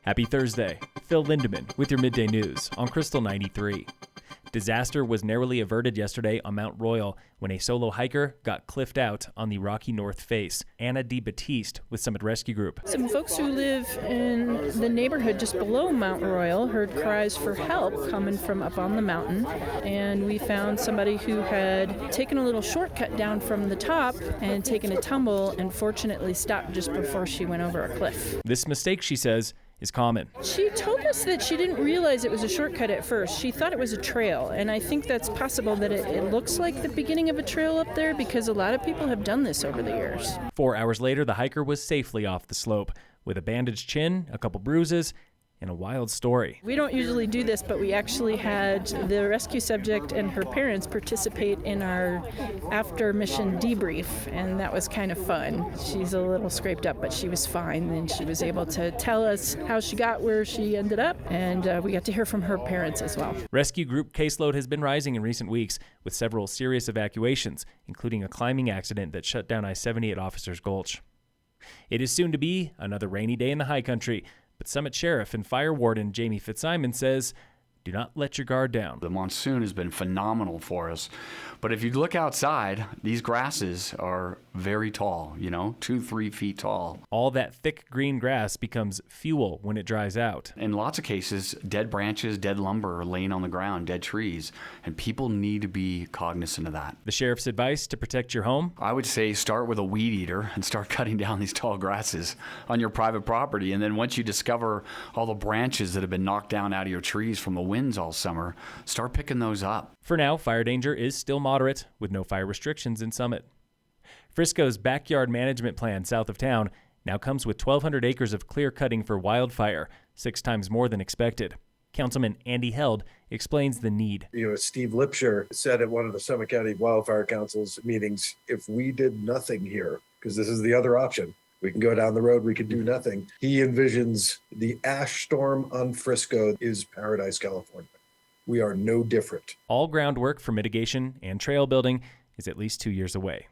Happy Thursday. Phil Lindemann with your midday news on Krystal 93. Disaster was narrowly averted yesterday on Mount Royal when a solo hiker got cliffed out on the rocky north face. Anna DeBattiste with Summit Rescue Group. Some folks who live in the neighborhood just below Mount Royal heard cries for help coming from up on the mountain, and we found somebody who had taken a little shortcut down from the top and taken a tumble and fortunately stopped just before she went over a cliff. This mistake, she says, is common. She told us that she didn't realize it was a shortcut at first. She thought it was a trail, and I think that's possible that it looks like the beginning of a trail up there because a lot of people have done this over the years. 4 hours later, the hiker was safely off the slope with a bandaged chin, a couple bruises, and a wild story. We don't usually do this, but we actually had the rescue subject and her parents participate in our after-mission debrief, and that was kind of fun. She's a little scraped up, but she was fine, and she was able to tell us how she got where she ended up, and we got to hear from her parents as well. Rescue group caseload has been rising in recent weeks, with several serious evacuations, including a climbing accident that shut down I-70 at Officers Gulch. It is soon to be another rainy day in the high country, but Summit Sheriff and Fire Warden Jamie Fitzsimon says, do not let your guard down. The monsoon has been phenomenal for us. But if you look outside, these grasses are very tall, 2-3 feet tall. All that thick green grass becomes fuel when it dries out. In lots of cases, dead branches, dead lumber are laying on the ground, dead trees, and people need to be cognizant of that. The sheriff's advice to protect your home? I would say start with a weed eater and start cutting down these tall grasses on your private property. And then once you discover all the branches that have been knocked down out of your trees from the winds all summer, start picking those up. For now, fire danger is still moderate, with no fire restrictions in Summit. Frisco's backyard management plan south of town now comes with 1,200 acres of clear cutting for wildfire, 6 times more than expected. Councilman Andy Held explains the need. Steve Lipsher said at one of the Summit County Wildfire Council's meetings, if we did nothing here, because this is the other option, we can go down the road, we could do nothing. He envisions the ash storm on Frisco is Paradise, California. We are no different. All groundwork for mitigation and trail building is at least 2 years away.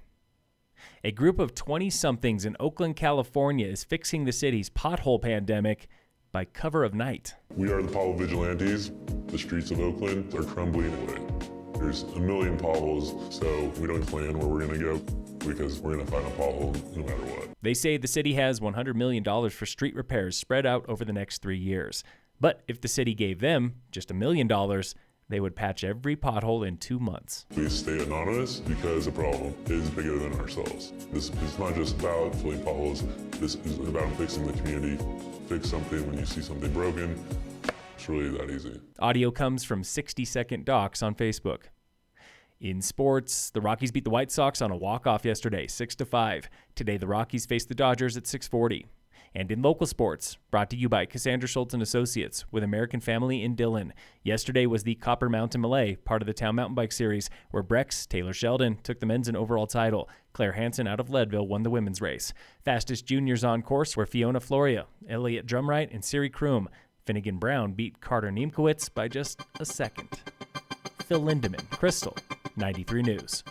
A group of 20-somethings in Oakland, California is fixing the city's pothole pandemic by cover of night. We are the Pothole Vigilantes. The streets of Oakland are crumbling away. There's a million potholes, so we don't plan where we're going to go because we're going to find a pothole no matter what. They say the city has $100 million for street repairs spread out over the next 3 years. But if the city gave them just $1 million, they would patch every pothole in 2 months. We stay anonymous because the problem is bigger than ourselves. This is not just about filling potholes. This is about fixing the community. Fix something when you see something broken. It's really that easy. Audio comes from 60-second docs on Facebook. In sports, the Rockies beat the White Sox on a walk-off yesterday, 6-5. Today, the Rockies face the Dodgers at 6:40. And in local sports, brought to you by Cassandra Schultz & Associates with American Family in Dillon. Yesterday was the Copper Mountain Melee, part of the Town Mountain Bike Series, where Breck's Taylor Sheldon took the men's and overall title. Claire Hansen out of Leadville won the women's race. Fastest juniors on course were Fiona Floria, Elliot Drumright, and Siri Kroom. Finnegan Brown beat Carter Niemkowitz by just a second. Phil Lindemann, Krystal, 93 News.